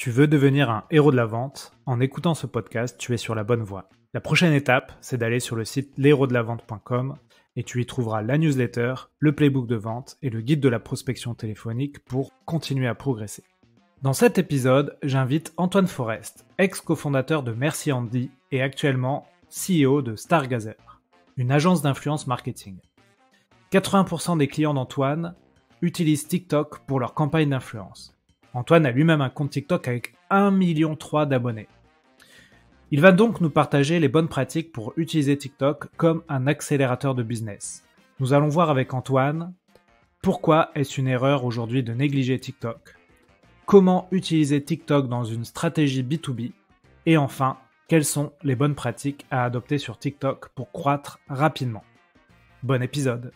Tu veux devenir un héros de la vente? En écoutant ce podcast, tu es sur la bonne voie. La prochaine étape, c'est d'aller sur le site lhérodelavente.com et tu y trouveras la newsletter, le playbook de vente et le guide de la prospection téléphonique pour continuer à progresser. Dans cet épisode, j'invite Antoine Forest, ex-cofondateur de Merci Andy et actuellement CEO de Stargazer, une agence d'influence marketing. 80% des clients d'Antoine utilisent TikTok pour leur campagne d'influence. Antoine a lui-même un compte TikTok avec 1,3 million d'abonnés. Il va donc nous partager les bonnes pratiques pour utiliser TikTok comme un accélérateur de business. Nous allons voir avec Antoine pourquoi est-ce une erreur aujourd'hui de négliger TikTok, comment utiliser TikTok dans une stratégie B2B et enfin, quelles sont les bonnes pratiques à adopter sur TikTok pour croître rapidement. Bon épisode!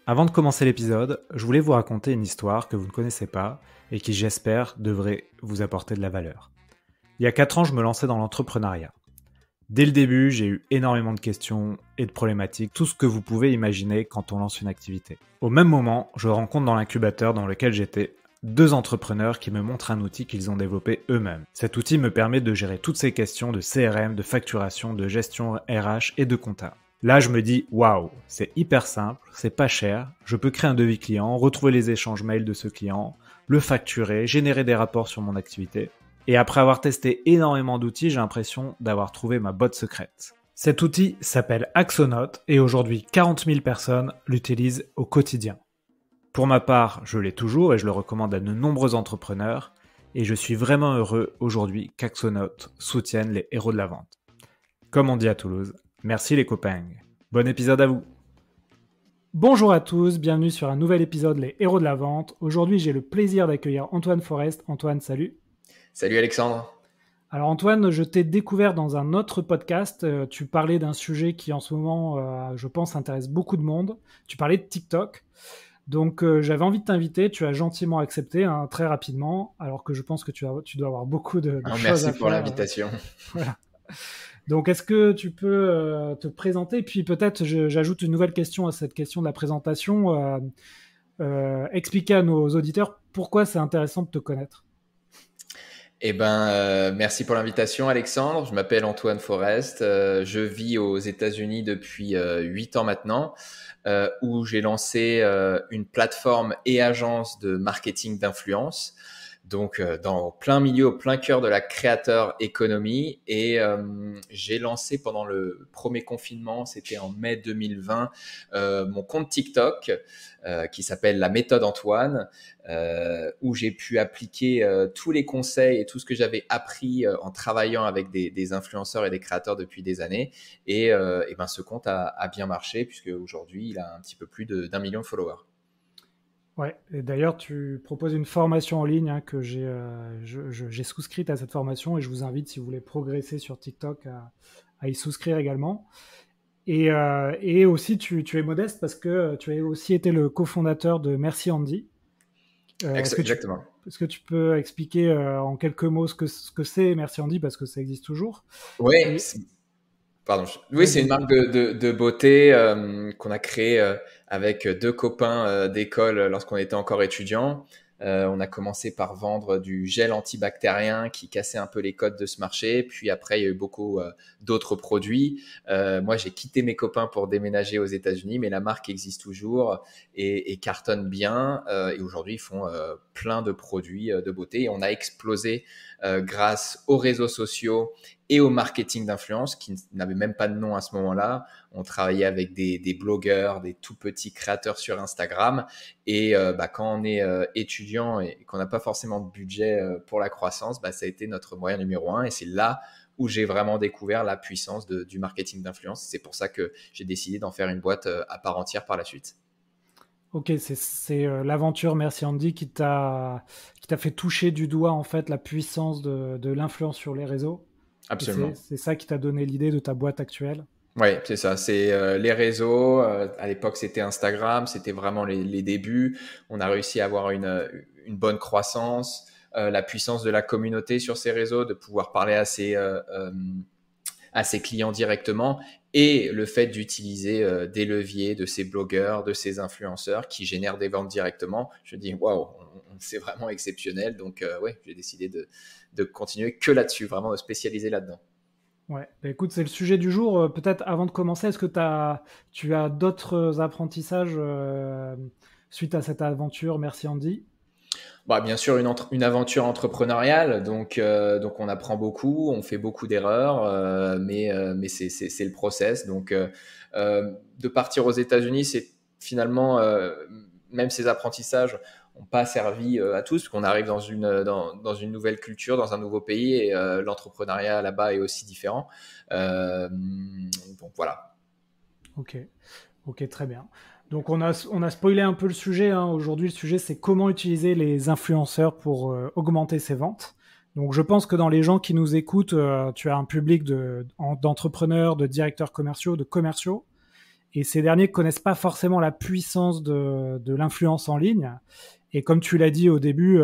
Avant de commencer l'épisode, je voulais vous raconter une histoire que vous ne connaissez pas et qui, j'espère, devrait vous apporter de la valeur. Il y a 4 ans, je me lançais dans l'entrepreneuriat. Dès le début, j'ai eu énormément de questions et de problématiques, tout ce que vous pouvez imaginer quand on lance une activité. Au même moment, je rencontre dans l'incubateur dans lequel j'étais 2 entrepreneurs qui me montrent un outil qu'ils ont développé eux-mêmes. Cet outil me permet de gérer toutes ces questions de CRM, de facturation, de gestion RH et de compta. Là, je me dis, waouh, c'est hyper simple, c'est pas cher, je peux créer un devis client, retrouver les échanges mails de ce client, le facturer, générer des rapports sur mon activité. Et après avoir testé énormément d'outils, j'ai l'impression d'avoir trouvé ma botte secrète. Cet outil s'appelle Axonote et aujourd'hui 40 000 personnes l'utilisent au quotidien. Pour ma part, je l'ai toujours et je le recommande à de nombreux entrepreneurs et je suis vraiment heureux aujourd'hui qu'Axonote soutienne les héros de la vente. Comme on dit à Toulouse, merci les copains. Bon épisode à vous. Bonjour à tous, bienvenue sur un nouvel épisode Les Héros de la Vente. Aujourd'hui, j'ai le plaisir d'accueillir Antoine Forest. Antoine, salut. Salut Alexandre. Alors Antoine, je t'ai découvert dans un autre podcast. Tu parlais d'un sujet qui en ce moment, je pense, intéresse beaucoup de monde. Tu parlais de TikTok. Donc j'avais envie de t'inviter. Tu as gentiment accepté très rapidement, alors que je pense que tu dois avoir beaucoup de choses à faire. Merci pour l'invitation. Voilà. Donc, est-ce que tu peux te présenter? Et puis peut-être, j'ajoute une nouvelle question à cette question de la présentation. Expliquer à nos auditeurs pourquoi c'est intéressant de te connaître. Merci pour l'invitation, Alexandre. Je m'appelle Antoine Forest. Je vis aux États-Unis depuis 8 ans maintenant, où j'ai lancé une plateforme et agence de marketing d'influence. Donc, dans plein milieu, au plein cœur de la créateur économie. Et j'ai lancé pendant le premier confinement, c'était en mai 2020, mon compte TikTok qui s'appelle La Méthode Antoine, où j'ai pu appliquer tous les conseils et tout ce que j'avais appris en travaillant avec des influenceurs et des créateurs depuis des années. Et ce compte a bien marché puisque aujourd'hui, il a un petit peu plus d'1 million de followers. Ouais, et d'ailleurs, tu proposes une formation en ligne que j'ai souscrite à cette formation et je vous invite, si vous voulez progresser sur TikTok, à y souscrire également. Et aussi, tu es modeste parce que tu as aussi été le cofondateur de Merci Andy. Exactement. Est-ce que tu peux expliquer en quelques mots ce que c'est Merci Andy, parce que ça existe toujours? Oui, Oui, c'est une marque de beauté qu'on a créée avec 2 copains d'école lorsqu'on était encore étudiants. On a commencé par vendre du gel antibactérien qui cassait un peu les codes de ce marché. Puis après, il y a eu beaucoup d'autres produits. Moi, j'ai quitté mes copains pour déménager aux États-Unis, mais la marque existe toujours et cartonne bien. Et aujourd'hui, ils font plein de produits de beauté. Et on a explosé grâce aux réseaux sociaux et au marketing d'influence qui n'avait même pas de nom à ce moment-là. On travaillait avec des blogueurs, des tout petits créateurs sur Instagram. Et quand on est étudiant et qu'on n'a pas forcément de budget pour la croissance, ça a été notre moyen numéro 1. Et c'est là où j'ai vraiment découvert la puissance du marketing d'influence. C'est pour ça que j'ai décidé d'en faire une boîte à part entière par la suite. Ok, c'est l'aventure Merci Andy qui t'a fait toucher du doigt en fait la puissance de l'influence sur les réseaux. Absolument. C'est ça qui t'a donné l'idée de ta boîte actuelle? Oui, c'est ça. C'est les réseaux. À l'époque, c'était Instagram. C'était vraiment les débuts. On a réussi à avoir une bonne croissance. La puissance de la communauté sur ces réseaux, de pouvoir parler à à ses clients directement et le fait d'utiliser des leviers de ces blogueurs, de ces influenceurs qui génèrent des ventes directement, je dis waouh, c'est vraiment exceptionnel. Donc ouais, j'ai décidé de continuer que là-dessus, vraiment de spécialiser là-dedans. Ouais, bah, écoute, c'est le sujet du jour. Peut-être avant de commencer, est-ce que tu as d'autres apprentissages suite à cette aventure? Merci Andy. Bah, bien sûr, une aventure entrepreneuriale, donc on apprend beaucoup, on fait beaucoup d'erreurs, mais c'est le process. Donc, de partir aux États-Unis, c'est finalement, même ces apprentissages n'ont pas servi à tous, parce qu'on arrive dans une nouvelle culture, dans un nouveau pays, et l'entrepreneuriat là-bas est aussi différent. Donc voilà. Ok, ok, très bien. Donc on a spoilé un peu le sujet, hein. Aujourd'hui, le sujet, c'est comment utiliser les influenceurs pour augmenter ses ventes. Donc je pense que dans les gens qui nous écoutent, tu as un public d'entrepreneurs, de directeurs commerciaux, de commerciaux. Et ces derniers ne connaissent pas forcément la puissance de l'influence en ligne. Et comme tu l'as dit au début,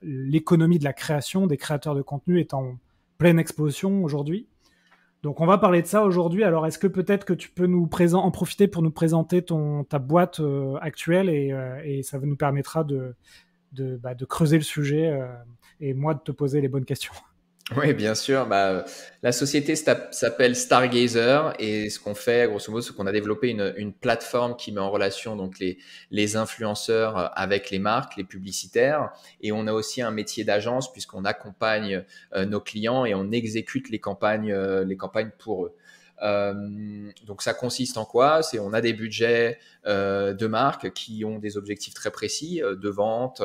l'économie de la création, des créateurs de contenu est en pleine explosion aujourd'hui. Donc on va parler de ça aujourd'hui. Alors est-ce que peut-être que tu peux en profiter pour nous présenter ta boîte actuelle et ça nous permettra de creuser le sujet et moi de te poser les bonnes questions. Oui, bien sûr. Bah, la société s'appelle Stargazer et ce qu'on fait, grosso modo, c'est qu'on a développé une plateforme qui met en relation donc les influenceurs avec les marques, les publicitaires. Et on a aussi un métier d'agence puisqu'on accompagne nos clients et on exécute les campagnes pour eux. Donc ça consiste en quoi? C'est on a des budgets de marques qui ont des objectifs très précis de vente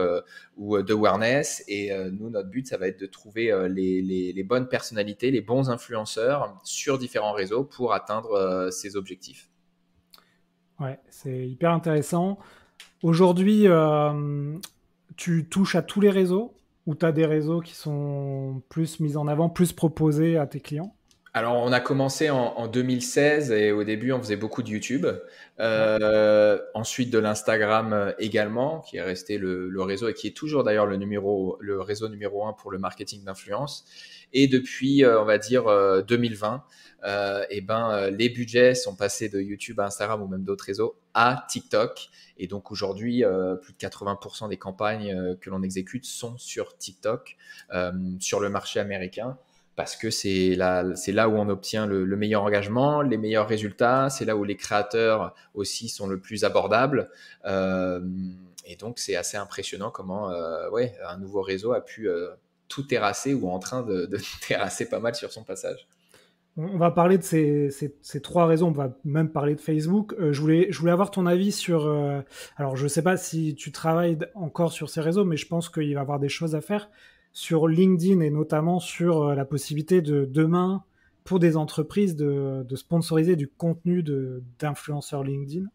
ou d'awareness et nous notre but ça va être de trouver les bonnes personnalités, les bons influenceurs sur différents réseaux pour atteindre ces objectifs. Ouais, c'est hyper intéressant. Aujourd'hui, tu touches à tous les réseaux ou tu as des réseaux qui sont plus mis en avant, plus proposés à tes clients? Alors, on a commencé en 2016 et au début, on faisait beaucoup de YouTube. Ouais. Ensuite, de l'Instagram également, qui est resté le réseau et qui est toujours d'ailleurs le réseau numéro un pour le marketing d'influence. Et depuis, on va dire 2020, les budgets sont passés de YouTube à Instagram ou même d'autres réseaux à TikTok. Et donc aujourd'hui, plus de 80% des campagnes que l'on exécute sont sur TikTok, sur le marché américain parce que c'est là où on obtient le meilleur engagement, les meilleurs résultats, c'est là où les créateurs aussi sont le plus abordables. Et donc, c'est assez impressionnant comment un nouveau réseau a pu tout terrasser ou en train de terrasser pas mal sur son passage. On va parler de ces trois réseaux, on va même parler de Facebook. Je voulais avoir ton avis sur... alors, je ne sais pas si tu travailles encore sur ces réseaux, mais je pense qu'il va y avoir des choses à faire sur LinkedIn et notamment sur la possibilité de demain, pour des entreprises, de sponsoriser du contenu d'influenceurs LinkedIn.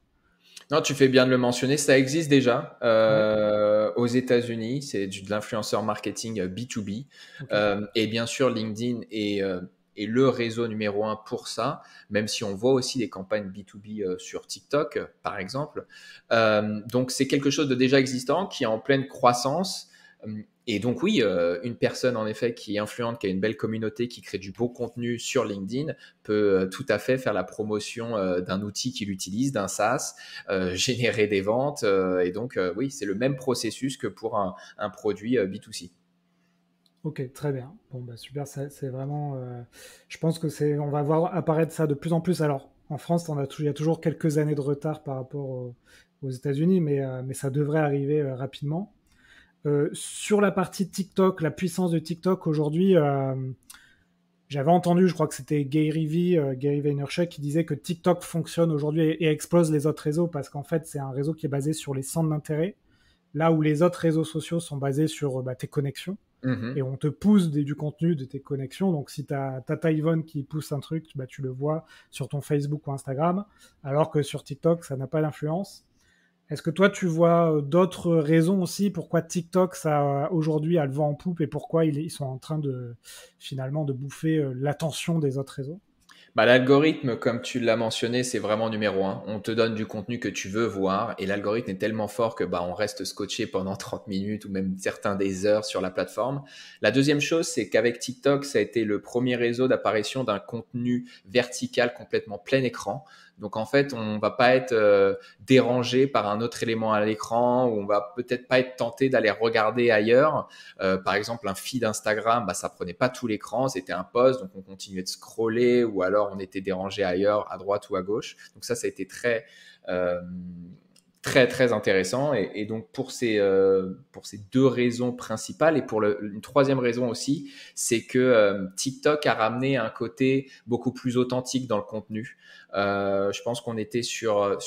Non, tu fais bien de le mentionner, ça existe déjà Ouais. aux États-Unis, c'est de l'influenceur marketing B2B. Okay. Et bien sûr, LinkedIn est le réseau numéro un pour ça, même si on voit aussi des campagnes B2B sur TikTok, par exemple. Donc, c'est quelque chose de déjà existant qui est en pleine croissance. Et donc oui, une personne en effet qui est influente, qui a une belle communauté, qui crée du beau contenu sur LinkedIn peut tout à fait faire la promotion d'un outil qu'il utilise, d'un SaaS, générer des ventes. Et donc oui, c'est le même processus que pour un produit B2C. Ok, très bien. Bon, bah super, c'est vraiment... je pense que on va voir apparaître ça de plus en plus. Alors, en France, il y a toujours quelques années de retard par rapport aux États-Unis, mais ça devrait arriver rapidement. Sur la partie TikTok, la puissance de TikTok aujourd'hui, j'avais entendu, je crois que c'était Gary Vaynerchuk, qui disait que TikTok fonctionne aujourd'hui et explose les autres réseaux parce qu'en fait, c'est un réseau qui est basé sur les centres d'intérêt, là où les autres réseaux sociaux sont basés sur tes connexions. Et on te pousse du contenu de tes connexions. Donc, si tu as Tata Yvonne qui pousse un truc, bah, tu le vois sur ton Facebook ou Instagram, alors que sur TikTok, ça n'a pas d'influence. Est-ce que toi, tu vois d'autres raisons aussi pourquoi TikTok, aujourd'hui, a le vent en poupe et pourquoi ils sont en train finalement de bouffer l'attention des autres réseaux? Bah, l'algorithme, comme tu l'as mentionné, c'est vraiment numéro un. On te donne du contenu que tu veux voir et l'algorithme est tellement fort que bah, on reste scotché pendant 30 minutes ou même certains des heures sur la plateforme. La deuxième chose, c'est qu'avec TikTok, ça a été le premier réseau d'apparition d'un contenu vertical complètement plein écran. Donc en fait, on va pas être dérangé par un autre élément à l'écran ou on va peut-être pas être tenté d'aller regarder ailleurs. Par exemple, un feed Instagram, bah, ça prenait pas tout l'écran, c'était un post, donc on continuait de scroller ou alors on était dérangé ailleurs, à droite ou à gauche. Donc ça a été euh, très intéressant. Et donc pour ces deux raisons principales et pour une troisième raison aussi, c'est que TikTok a ramené un côté beaucoup plus authentique dans le contenu. Je pense qu'on était sur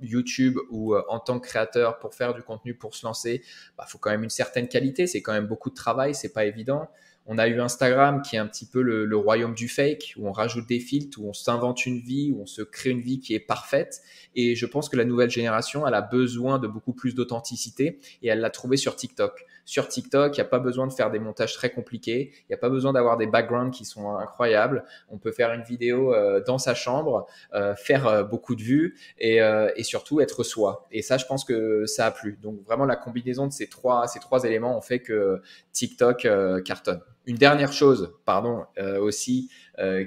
YouTube où en tant que créateur, pour faire du contenu, pour se lancer, bah, faut quand même une certaine qualité. C'est quand même beaucoup de travail, c'est pas évident. On a eu Instagram qui est un petit peu le royaume du fake, où on rajoute des filtres, où on s'invente une vie, où on se crée une vie qui est parfaite. Et je pense que la nouvelle génération, elle a besoin de beaucoup plus d'authenticité et elle l'a trouvé sur TikTok. Sur TikTok, il n'y a pas besoin de faire des montages très compliqués, il n'y a pas besoin d'avoir des backgrounds qui sont incroyables. On peut faire une vidéo dans sa chambre, faire beaucoup de vues et surtout être soi. Et ça, je pense que ça a plu. Donc vraiment, la combinaison de ces trois éléments ont fait que TikTok cartonne. Une dernière chose, pardon, aussi,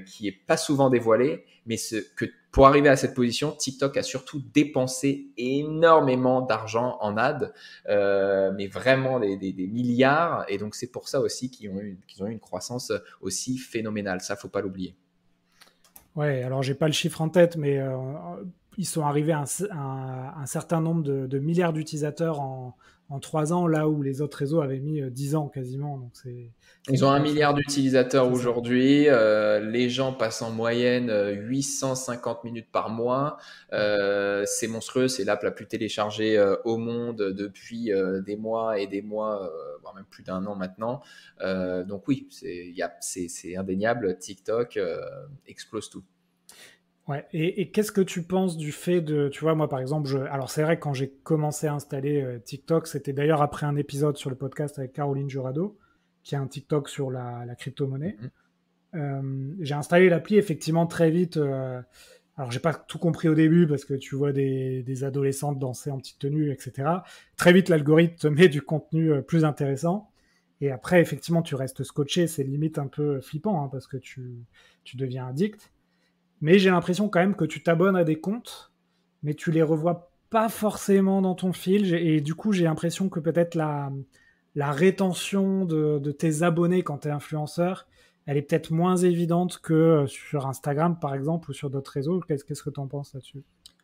qui est pas souvent dévoilée, mais que pour arriver à cette position, TikTok a surtout dépensé énormément d'argent en ads, mais vraiment des milliards. Et donc c'est pour ça aussi qu'ils ont eu une croissance aussi phénoménale. Ça, faut pas l'oublier. Ouais, alors j'ai pas le chiffre en tête, mais ils sont arrivés à un certain nombre de milliards d'utilisateurs en 3 ans, là où les autres réseaux avaient mis 10 ans quasiment. Donc Ils ont 1 milliard chose. d'utilisateurs C'est ça. aujourd'hui. Les gens passent en moyenne 850 minutes par mois. C'est monstrueux. C'est l'app la plus téléchargée au monde depuis des mois et des mois, voire même plus d'1 an maintenant. Donc oui, c'est indéniable. TikTok explose tout. Ouais. Et qu'est-ce que tu penses du fait de, tu vois, moi par exemple, alors c'est vrai que quand j'ai commencé à installer TikTok, c'était d'ailleurs après un épisode sur le podcast avec Caroline Jurado, qui a un TikTok sur la crypto-monnaie. Mhm. J'ai installé l'appli effectivement très vite. Alors j'ai pas tout compris au début parce que tu vois des adolescentes danser en petite tenue, etc. Très vite l'algorithme te met du contenu plus intéressant. Et après effectivement tu restes scotché, c'est limite un peu flippant hein, parce que tu deviens addict. Mais j'ai l'impression quand même que tu t'abonnes à des comptes, mais tu les revois pas forcément dans ton fil. Et du coup j'ai l'impression que peut-être la rétention de tes abonnés quand tu es influenceur, elle est peut-être moins évidente que sur Instagram, par exemple, ou sur d'autres réseaux. Qu'est-ce que tu en penses là-dessus?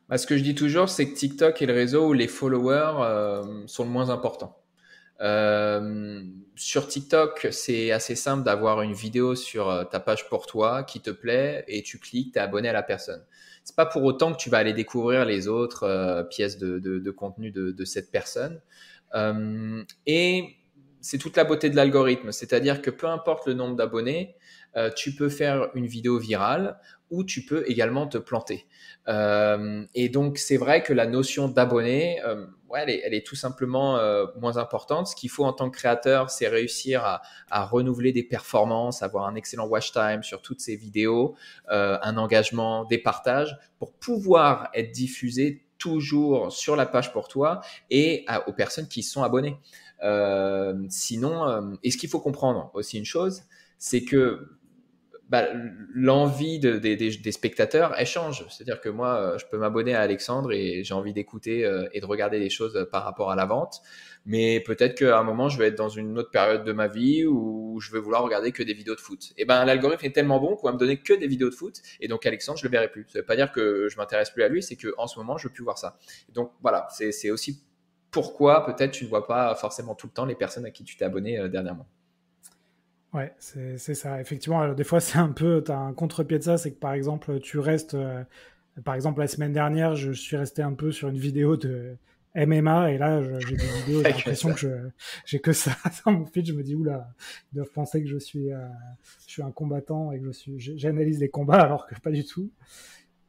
Bah, ce que je dis toujours, c'est que TikTok est le réseau où les followers sont le moins importants. Sur TikTok, c'est assez simple d'avoir une vidéo sur ta page pour toi qui te plaît et tu cliques, t'es abonné à la personne. C'est pas pour autant que tu vas aller découvrir les autres pièces de contenu de cette personne. Et c'est toute la beauté de l'algorithme, c'est-à-dire que peu importe le nombre d'abonnés, tu peux faire une vidéo virale ou tu peux également te planter. Et donc, c'est vrai que la notion d'abonné, ouais, elle est tout simplement moins importante. Ce qu'il faut en tant que créateur, c'est réussir à renouveler des performances, avoir un excellent watch time sur toutes ces vidéos, un engagement, des partages pour pouvoir être diffusé toujours sur la page pour toi et aux personnes qui sont abonnées. Sinon, et ce qu'il faut comprendre aussi une chose, c'est que bah, l'envie des spectateurs, elle change. C'est-à-dire que moi, je peux m'abonner à Alexandre et j'ai envie d'écouter et de regarder des choses par rapport à la vente. Mais peut-être qu'à un moment, je vais être dans une autre période de ma vie où je vais vouloir regarder que des vidéos de foot. Et ben, l'algorithme est tellement bon qu'on va me donner que des vidéos de foot. Et donc, Alexandre, je le verrai plus. Ça veut pas dire que je m'intéresse plus à lui, c'est qu'en ce moment, je veux plus voir ça. Donc, voilà, c'est aussi pourquoi peut-être tu ne vois pas forcément tout le temps les personnes à qui tu t'es abonné dernièrement. Ouais, c'est ça. Effectivement, alors, des fois, c'est un peu, t'as un contre-pied de ça, c'est que par exemple, tu restes, par exemple, la semaine dernière, je suis resté un peu sur une vidéo de MMA et là, j'ai des vidéos, j'ai l'impression que j'ai que ça dans mon feed. Je me dis, oula, ils doivent penser que je suis un combattant et que j'analyse les combats alors que pas du tout.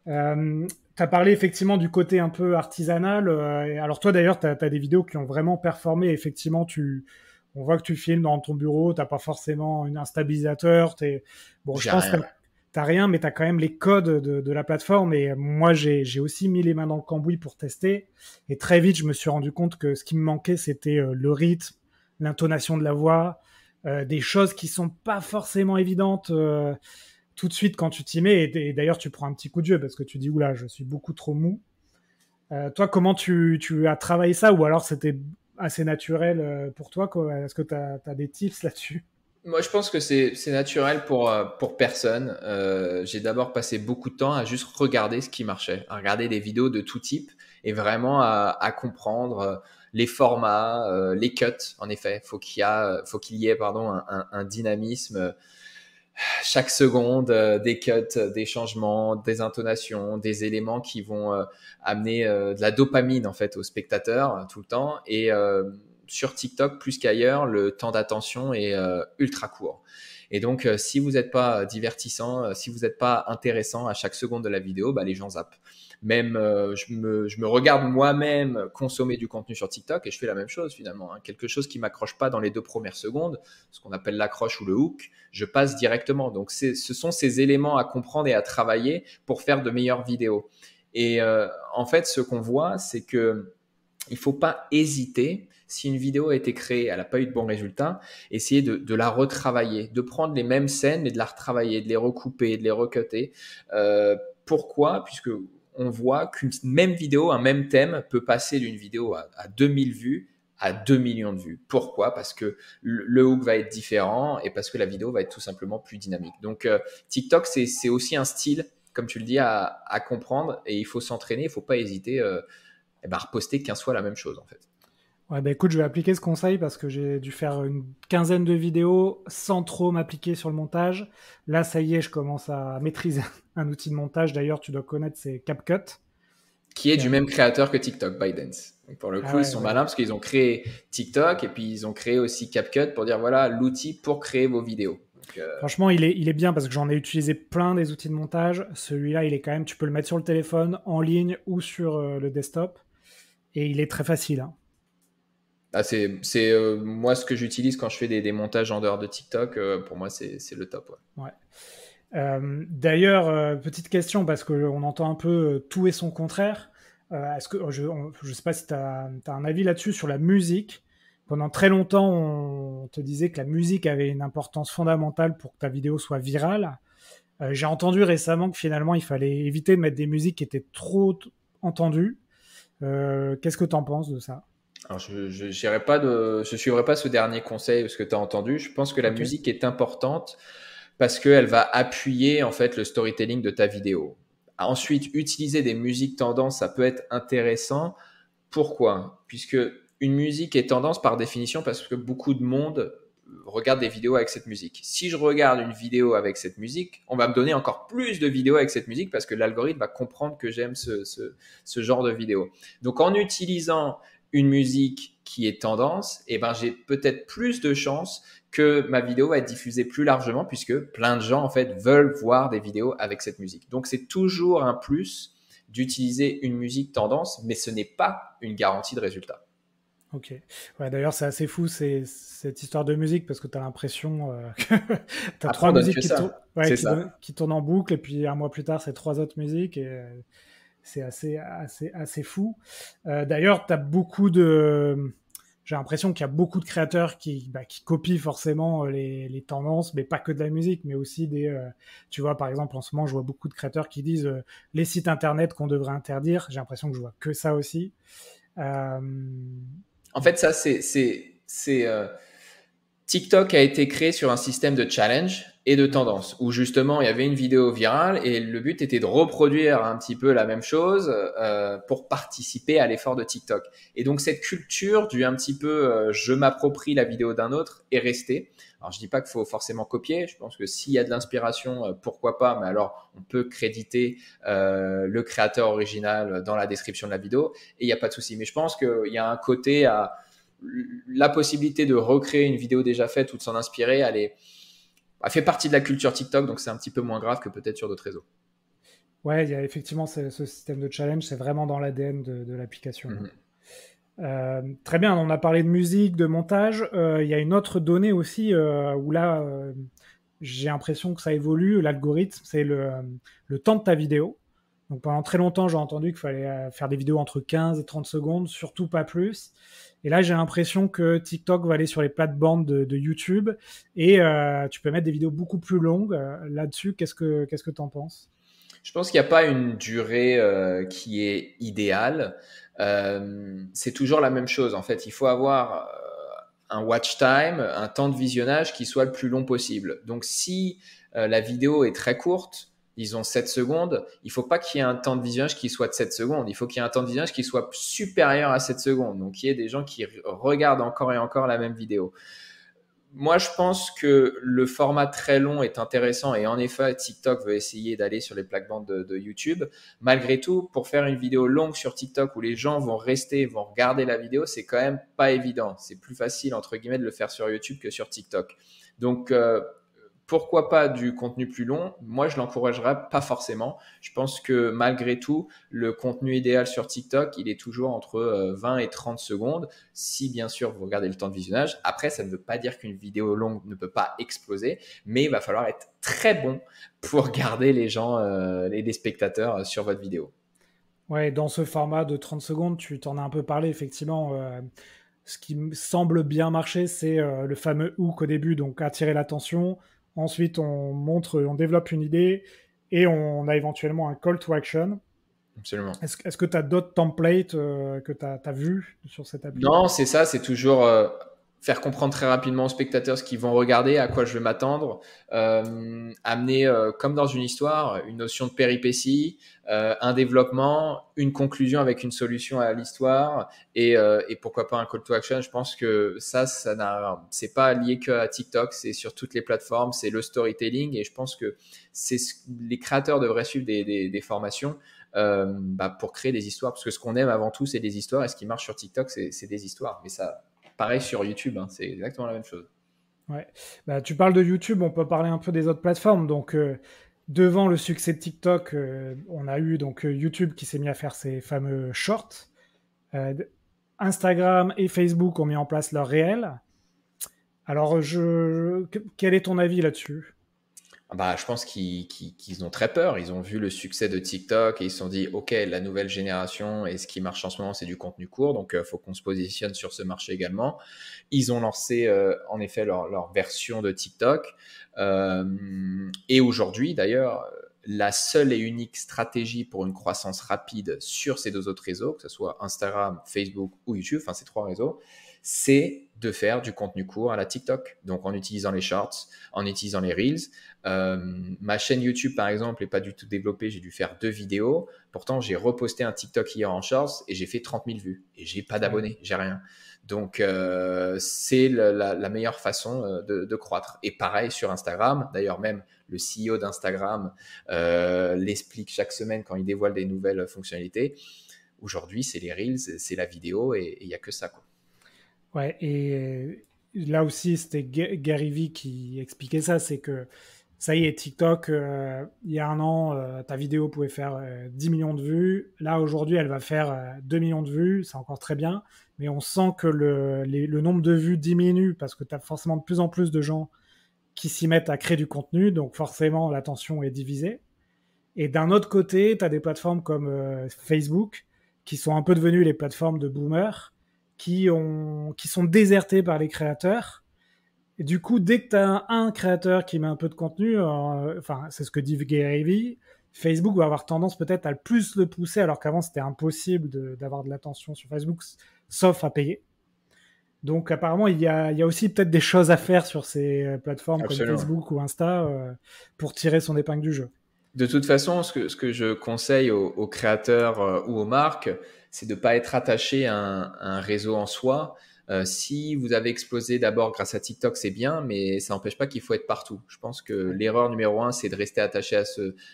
T'as parlé effectivement du côté un peu artisanal. Alors toi, d'ailleurs, t'as des vidéos qui ont vraiment performé. Effectivement, on voit que tu filmes dans ton bureau, t'as pas forcément un stabilisateur. Bon, je J'ai pense que rien. t'as rien, mais t'as quand même les codes de la plateforme. Et moi, j'ai aussi mis les mains dans le cambouis pour tester. Et très vite, je me suis rendu compte que ce qui me manquait, c'était le rythme, l'intonation de la voix, des choses qui sont pas forcément évidentes tout de suite quand tu t'y mets. Et d'ailleurs, tu prends un petit coup de vieux parce que tu dis, oula, je suis beaucoup trop mou. Toi, comment tu as travaillé ça, ou alors c'était assez naturel pour toi, quoi? Est-ce que tu as des tips là-dessus? Moi, je pense que c'est naturel pour personne. J'ai d'abord passé beaucoup de temps à juste regarder ce qui marchait, à regarder des vidéos de tout type et vraiment à comprendre les formats, les cuts. En effet, faut qu'il y ait pardon un dynamisme chaque seconde, des cuts, des changements, des intonations, des éléments qui vont amener de la dopamine en fait au spectateur tout le temps. Et sur TikTok, plus qu'ailleurs, le temps d'attention est ultra court. Et donc, si vous n'êtes pas divertissant, si vous n'êtes pas intéressant à chaque seconde de la vidéo, bah, les gens zappent. Même, je me regarde moi-même consommer du contenu sur TikTok et je fais la même chose finalement, hein. Quelque chose qui m'accroche pas dans les 2 premières secondes, ce qu'on appelle l'accroche ou le hook, je passe directement. Donc, ce sont ces éléments à comprendre et à travailler pour faire de meilleures vidéos. Et en fait, ce qu'on voit, c'est que il faut pas hésiter. Si une vidéo a été créée, elle n'a pas eu de bons résultats, essayer de la retravailler, de prendre les mêmes scènes, mais de la retravailler, de les recouper, de les recuter. Pourquoi? Puisque on voit qu'une même vidéo, un même thème peut passer d'une vidéo à 2000 vues à 2 millions de vues. Pourquoi? Parce que le hook va être différent et parce que la vidéo va être tout simplement plus dynamique. Donc TikTok, c'est aussi un style, comme tu le dis, à comprendre et il faut s'entraîner, il ne faut pas hésiter et ben, reposter 15 fois la même chose en fait. Ouais, bah écoute, je vais appliquer ce conseil parce que j'ai dû faire une quinzaine de vidéos sans trop m'appliquer sur le montage. Là, ça y est, je commence à maîtriser un outil de montage. D'ailleurs, tu dois connaître, c'est CapCut. Qui est du même créateur que TikTok, ByteDance. Donc pour le Ah coup, ils ouais, sont ouais. malins parce qu'ils ont créé TikTok et puis ils ont créé aussi CapCut pour dire voilà l'outil pour créer vos vidéos. Donc, Franchement, il est bien parce que j'en ai utilisé plein des outils de montage. Celui-là, il est quand même, tu peux le mettre sur le téléphone, en ligne ou sur le desktop. Et il est très facile, hein. c'est moi ce que j'utilise quand je fais des montages en dehors de TikTok. Pour moi, c'est le top. Ouais. Ouais. D'ailleurs, petite question, parce qu'on entend un peu tout et son contraire. Est-ce que je sais pas si tu as un avis là-dessus sur la musique. Pendant très longtemps, on te disait que la musique avait une importance fondamentale pour que ta vidéo soit virale. J'ai entendu récemment que finalement, il fallait éviter de mettre des musiques qui étaient trop entendues. Qu'est-ce que tu en penses de ça? Alors je suivrai pas ce dernier conseil, ce que tu as entendu. Je pense que la Ok. musique est importante parce qu'elle va appuyer en fait le storytelling de ta vidéo. Ensuite, utiliser des musiques tendances, ça peut être intéressant. Pourquoi? Puisque une musique est tendance par définition parce que beaucoup de monde regarde des vidéos avec cette musique. Si je regarde une vidéo avec cette musique, on va me donner encore plus de vidéos avec cette musique parce que l'algorithme va comprendre que j'aime ce genre de vidéo. Donc en utilisant une musique qui est tendance, eh ben, j'ai peut-être plus de chances que ma vidéo va être diffusée plus largement puisque plein de gens en fait veulent voir des vidéos avec cette musique. Donc c'est toujours un plus d'utiliser une musique tendance, mais ce n'est pas une garantie de résultat. Ok. Ouais, d'ailleurs, c'est assez fou cette histoire de musique parce que tu as l'impression que tu as Après, trois on donne musiques que ça. C'est ça. qui tournent en boucle et puis un mois plus tard, c'est trois autres musiques et c'est assez fou. D'ailleurs, tu as beaucoup de. J'ai l'impression qu'il y a beaucoup de créateurs qui copient forcément les tendances, mais pas que de la musique, mais aussi des. Tu vois, par exemple, en ce moment, je vois beaucoup de créateurs qui disent les sites internet qu'on devrait interdire. J'ai l'impression que je vois que ça aussi. Euh, En fait, ça, TikTok a été créé sur un système de challenge et de ouais. tendance, où justement il y avait une vidéo virale et le but était de reproduire un petit peu la même chose pour participer à l'effort de TikTok. Et donc cette culture du un petit peu je m'approprie la vidéo d'un autre est restée. Alors je dis pas qu'il faut forcément copier, je pense que s'il y a de l'inspiration, pourquoi pas, mais alors on peut créditer le créateur original dans la description de la vidéo et il n'y a pas de souci. Mais je pense qu'il y a un côté à la possibilité de recréer une vidéo déjà faite ou de s'en inspirer, elle fait partie de la culture TikTok, donc c'est un petit peu moins grave que peut-être sur d'autres réseaux. Ouais, il y a effectivement ce système de challenge, c'est vraiment dans l'ADN de l'application. Mm-hmm. Très bien, on a parlé de musique, de montage. Il y a une autre donnée aussi où là, j'ai l'impression que ça évolue. L'algorithme, c'est le temps de ta vidéo. Donc pendant très longtemps, j'ai entendu qu'il fallait faire des vidéos entre 15 et 30 secondes, surtout pas plus. Et là, j'ai l'impression que TikTok va aller sur les plates-bandes de YouTube et tu peux mettre des vidéos beaucoup plus longues là-dessus. Qu'est-ce que t'en penses? Je pense qu'il n'y a pas une durée qui est idéale. C'est toujours la même chose. En fait, il faut avoir un watch time, un temps de visionnage qui soit le plus long possible. Donc, si la vidéo est très courte, disons 7 secondes, il ne faut pas qu'il y ait un temps de visionnage qui soit de 7 secondes. Il faut qu'il y ait un temps de visionnage qui soit supérieur à 7 secondes. Donc, il y ait des gens qui regardent encore et encore la même vidéo. Moi, je pense que le format très long est intéressant et en effet, TikTok veut essayer d'aller sur les plates-bandes de YouTube. Malgré tout, pour faire une vidéo longue sur TikTok où les gens vont rester, vont regarder la vidéo, c'est quand même pas évident. C'est plus facile, entre guillemets, de le faire sur YouTube que sur TikTok. Donc, pourquoi pas du contenu plus long? Moi, je l'encouragerais pas forcément. Je pense que malgré tout, le contenu idéal sur TikTok, il est toujours entre 20 et 30 secondes, si bien sûr vous regardez le temps de visionnage. Après, ça ne veut pas dire qu'une vidéo longue ne peut pas exploser, mais il va falloir être très bon pour garder les gens, les spectateurs sur votre vidéo. Ouais, dans ce format de 30 secondes, tu t'en as un peu parlé, effectivement. Ce qui me semble bien marcher, c'est le fameux hook au début, donc attirer l'attention. Ensuite, on développe une idée et on a éventuellement un call to action. Absolument. Est-ce que tu as d'autres templates que tu as vus sur cette appli? Non, c'est ça, c'est toujours faire comprendre très rapidement aux spectateurs ce qu'ils vont regarder, à quoi je vais m'attendre, amener, comme dans une histoire, une notion de péripétie, un développement, une conclusion avec une solution à l'histoire et pourquoi pas un call to action. Je pense que c'est pas lié que à TikTok, c'est sur toutes les plateformes, c'est le storytelling et je pense que les créateurs devraient suivre des formations pour créer des histoires. Parce que ce qu'on aime avant tout, c'est des histoires. Et ce qui marche sur TikTok, c'est des histoires. Mais ça, pareil sur YouTube, hein, c'est exactement la même chose. Ouais. Bah, tu parles de YouTube, on peut parler un peu des autres plateformes. Donc, devant le succès de TikTok, on a eu donc YouTube qui s'est mis à faire ses fameux shorts. Euh, Instagram et Facebook ont mis en place leurs réels. Alors, quel est ton avis là-dessus? Je pense qu'ils ont très peur. Ils ont vu le succès de TikTok et ils se sont dit, OK, la nouvelle génération et ce qui marche en ce moment, c'est du contenu court. Donc, il faut qu'on se positionne sur ce marché également. Ils ont lancé, en effet, leur version de TikTok. Et aujourd'hui, d'ailleurs, la seule et unique stratégie pour une croissance rapide sur ces deux autres réseaux, que ce soit Instagram, Facebook ou YouTube, enfin ces trois réseaux, c'est de faire du contenu court à la TikTok. Donc en utilisant les shorts, en utilisant les reels. Ma chaîne YouTube, par exemple, n'est pas du tout développée. J'ai dû faire 2 vidéos. Pourtant, j'ai reposté un TikTok hier en shorts et j'ai fait 30 000 vues. Et j'ai pas d'abonnés, j'ai rien. Donc, c'est la meilleure façon de croître. Et pareil sur Instagram. D'ailleurs, même le CEO d'Instagram l'explique chaque semaine quand il dévoile des nouvelles fonctionnalités. Aujourd'hui, c'est les Reels, c'est la vidéo et il n'y a que ça, quoi. Ouais, et là aussi, c'était Gary Vee qui expliquait ça, c'est que ça y est, TikTok, il y a un an, ta vidéo pouvait faire 10 millions de vues. Là, aujourd'hui, elle va faire 2 millions de vues, c'est encore très bien, mais on sent que le nombre de vues diminue parce que tu as forcément de plus en plus de gens qui s'y mettent à créer du contenu, donc forcément, l'attention est divisée. Et d'un autre côté, tu as des plateformes comme Facebook, qui sont un peu devenues les plateformes de boomers, qui sont désertées par les créateurs. Et du coup, dès que tu as un créateur qui met un peu de contenu, enfin, c'est ce que dit Gary Vee, Facebook va avoir tendance peut-être à plus le pousser, alors qu'avant, c'était impossible d'avoir de l'attention sur Facebook, sauf à payer. Donc apparemment, il y a aussi peut-être des choses à faire sur ces plateformes comme Absolument. Facebook ou Insta pour tirer son épingle du jeu. De toute façon, ce que je conseille aux créateurs ou aux marques, c'est de ne pas être attaché à un réseau en soi. Si vous avez explosé d'abord grâce à TikTok, c'est bien, mais ça n'empêche pas qu'il faut être partout. Je pense que Ouais. l'erreur numéro 1, c'est de rester attaché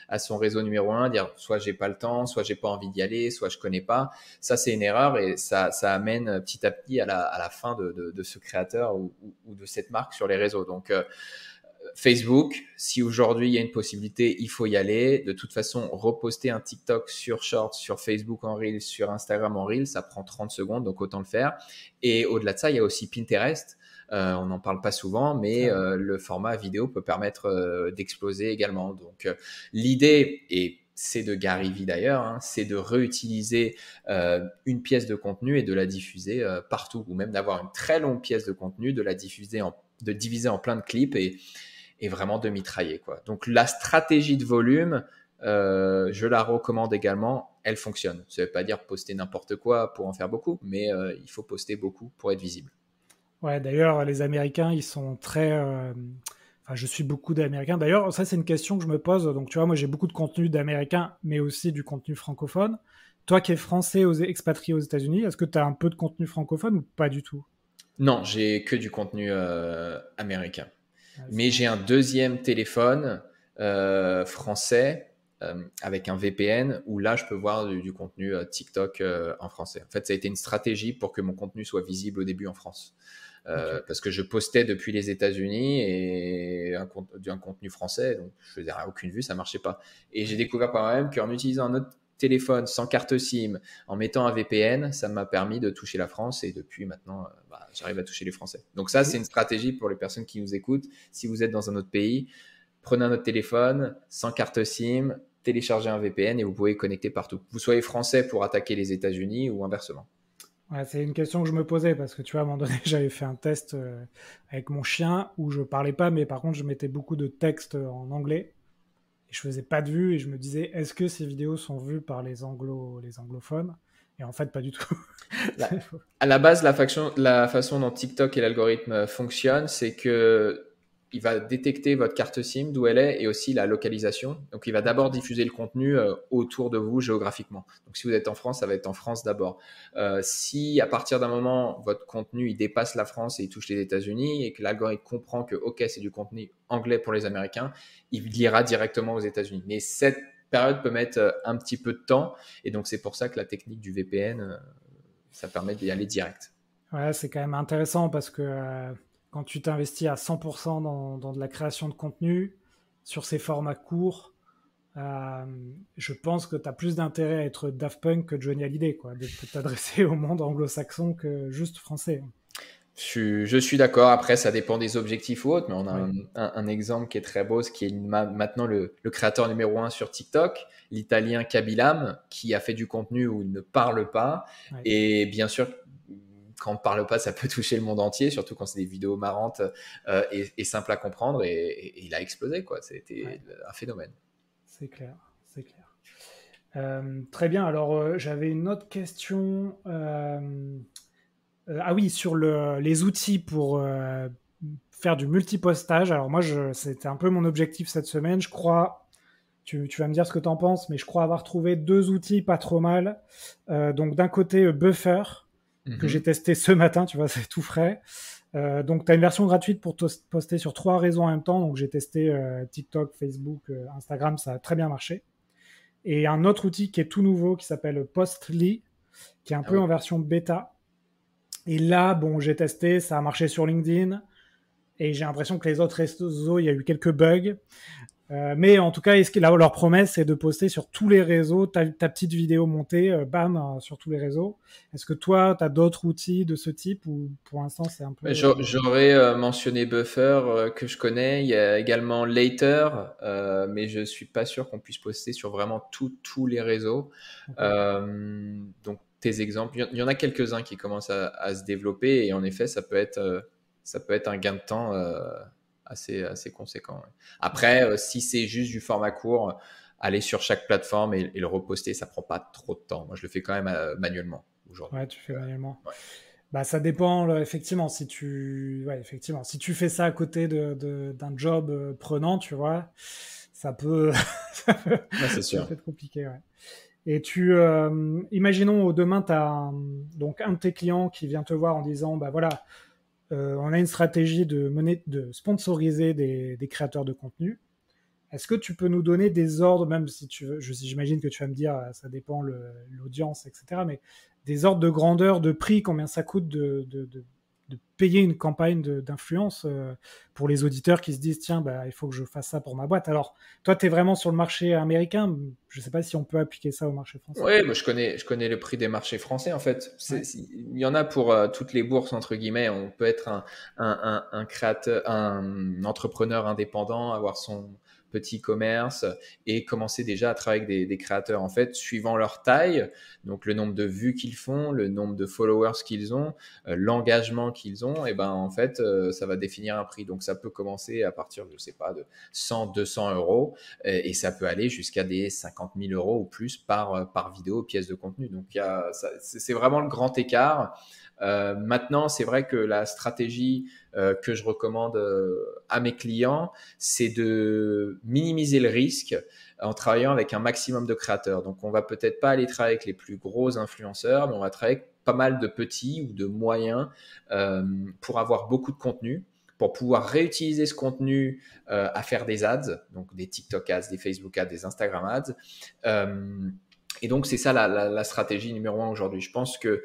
à son réseau numéro 1, dire soit j'ai pas le temps, soit j'ai pas envie d'y aller, soit je connais pas. Ça, c'est une erreur et ça amène petit à petit à la fin de ce créateur ou de cette marque sur les réseaux. Donc, Facebook, si aujourd'hui il y a une possibilité, il faut y aller. De toute façon, reposter un TikTok sur Shorts, sur Facebook en Reels, sur Instagram en Reels, ça prend 30 secondes, donc autant le faire. Et au-delà de ça, il y a aussi Pinterest. On n'en parle pas souvent, mais le format vidéo peut permettre d'exploser également. Donc, l'idée, et c'est de Gary Vee d'ailleurs, hein, c'est de réutiliser une pièce de contenu et de la diffuser partout, ou même d'avoir une très longue pièce de contenu, de la diffuser de diviser en plein de clips et vraiment de mitrailler, quoi. Donc, la stratégie de volume, je la recommande également, elle fonctionne. Ça ne veut pas dire poster n'importe quoi pour en faire beaucoup, mais il faut poster beaucoup pour être visible. Ouais, d'ailleurs, les Américains, ils sont très... Enfin, je suis beaucoup d'Américains. D'ailleurs, ça, c'est une question que je me pose. Donc, tu vois, moi, j'ai beaucoup de contenu d'Américains, mais aussi du contenu francophone. Toi qui es français expatrié aux États-Unis, est-ce que tu as un peu de contenu francophone ou pas du tout? Non, j'ai que du contenu américain. Ouais, Mais j'ai un deuxième téléphone français avec un VPN où là, je peux voir du contenu TikTok en français. En fait, ça a été une stratégie pour que mon contenu soit visible au début en France. Ok. Parce que je postais depuis les États-Unis et un contenu français, donc je faisais aucune vue, ça marchait pas. Et j'ai découvert par moi-même qu'en utilisant un autre téléphone sans carte SIM, en mettant un VPN, ça m'a permis de toucher la France et depuis maintenant, j'arrive à toucher les Français. Donc ça, c'est une stratégie pour les personnes qui nous écoutent. Si vous êtes dans un autre pays, prenez un autre téléphone sans carte SIM, téléchargez un VPN et vous pouvez connecter partout. Vous soyez français pour attaquer les États-Unis ou inversement. Ouais, c'est une question que je me posais parce que tu vois, à un moment donné, j'avais fait un test avec mon chien où je parlais pas, mais par contre, je mettais beaucoup de textes en anglais et je faisais pas de vues et je me disais, est-ce que ces vidéos sont vues par les anglophones? Et en fait, pas du tout. À la base, la façon dont TikTok et l'algorithme fonctionnent, c'est que il va détecter votre carte SIM, d'où elle est, et aussi la localisation. Donc, il va d'abord diffuser le contenu autour de vous géographiquement. Donc, si vous êtes en France, ça va être en France d'abord. Si à partir d'un moment, votre contenu il dépasse la France et il touche les États-Unis, et que l'algorithme comprend que OK, c'est du contenu anglais pour les Américains, il l'ira directement aux États-Unis. Mais cette période peut mettre un petit peu de temps, et donc c'est pour ça que la technique du VPN, ça permet d'y aller direct. Ouais, c'est quand même intéressant parce que quand tu t'investis à 100% dans de la création de contenu sur ces formats courts, je pense que tu as plus d'intérêt à être Daft Punk que Johnny Hallyday, quoi, de t'adresser au monde anglo-saxon que juste français. Je suis d'accord. Après, ça dépend des objectifs ou autres, mais on a Ouais. un exemple qui est très beau, ce qui est maintenant le créateur numéro 1 sur TikTok, l'Italien Kabilam, qui a fait du contenu où il ne parle pas. Ouais. Et bien sûr, quand on ne parle pas, ça peut toucher le monde entier, surtout quand c'est des vidéos marrantes et simples à comprendre. Et il a explosé, quoi. C'était un phénomène. C'est clair, c'est clair. Très bien. Alors, j'avais une autre question. Ah oui, sur les outils pour faire du multipostage. Alors moi, c'était un peu mon objectif cette semaine. Je crois, tu vas me dire ce que tu en penses, mais je crois avoir trouvé deux outils pas trop mal. Donc d'un côté, Buffer, que j'ai testé ce matin, tu vois, c'est tout frais. Donc tu as une version gratuite pour poster sur 3 réseaux en même temps. Donc j'ai testé TikTok, Facebook, Instagram, ça a très bien marché. Et un autre outil qui est tout nouveau qui s'appelle Postly, qui est un peu en version bêta. Et là, bon, j'ai testé, ça a marché sur LinkedIn. Et j'ai l'impression que les autres réseaux, il y a eu quelques bugs. Mais en tout cas, leur promesse, c'est de poster sur tous les réseaux ta petite vidéo montée, bam, sur tous les réseaux. Est-ce que toi, tu as d'autres outils de ce type ou pour l'instant, c'est un peu... J'aurais mentionné Buffer que je connais. Il y a également Later, mais je suis pas sûr qu'on puisse poster sur vraiment tous les réseaux. Okay. Donc tes exemples, il y en a quelques-uns qui commencent à se développer et en effet, ça peut être un gain de temps assez conséquent. Ouais. Après, si c'est juste du format court, aller sur chaque plateforme et le reposter, ça prend pas trop de temps. Moi, je le fais quand même manuellement aujourd'hui. Ouais, tu fais manuellement. Ouais. Bah, ça dépend, là, effectivement, si si tu fais ça à côté d'un job prenant, tu vois, ça peut, C'est ça sûr. peut être compliqué, ouais. Et imaginons demain, tu as donc un de tes clients qui vient te voir en disant, bah voilà, on a une stratégie de sponsoriser des créateurs de contenu. Est-ce que tu peux nous donner des ordres, même si tu veux, j'imagine que tu vas me dire, ça dépend l'audience, etc., mais des ordres de grandeur, de prix, combien ça coûte de de payer une campagne d'influence pour les auditeurs qui se disent tiens, bah, il faut que je fasse ça pour ma boîte. Alors, toi, tu es vraiment sur le marché américain. Je ne sais pas si on peut appliquer ça au marché français. Oui, moi, je connais le prix des marchés français, en fait. Ouais. Il y en a pour toutes les bourses, entre guillemets. On peut être un créateur, un entrepreneur indépendant, avoir son petit commerce et commencer déjà à travailler avec des créateurs. En fait, suivant leur taille, donc le nombre de vues qu'ils font, le nombre de followers qu'ils ont, l'engagement qu'ils ont, et ben, en fait, ça va définir un prix. Donc, ça peut commencer à partir, je sais pas, de 100, 200 euros et ça peut aller jusqu'à des 50 000 euros ou plus par vidéo, pièce de contenu. Donc, c'est vraiment le grand écart. Maintenant, c'est vrai que la stratégie que je recommande à mes clients, c'est de minimiser le risque en travaillant avec un maximum de créateurs. Donc, on va peut-être pas aller travailler avec les plus gros influenceurs, mais on va travailler avec pas mal de petits ou de moyens pour avoir beaucoup de contenu, pour pouvoir réutiliser ce contenu à faire des ads, donc des TikTok ads, des Facebook ads, des Instagram ads. Et donc, c'est ça la stratégie numéro 1 aujourd'hui. Je pense que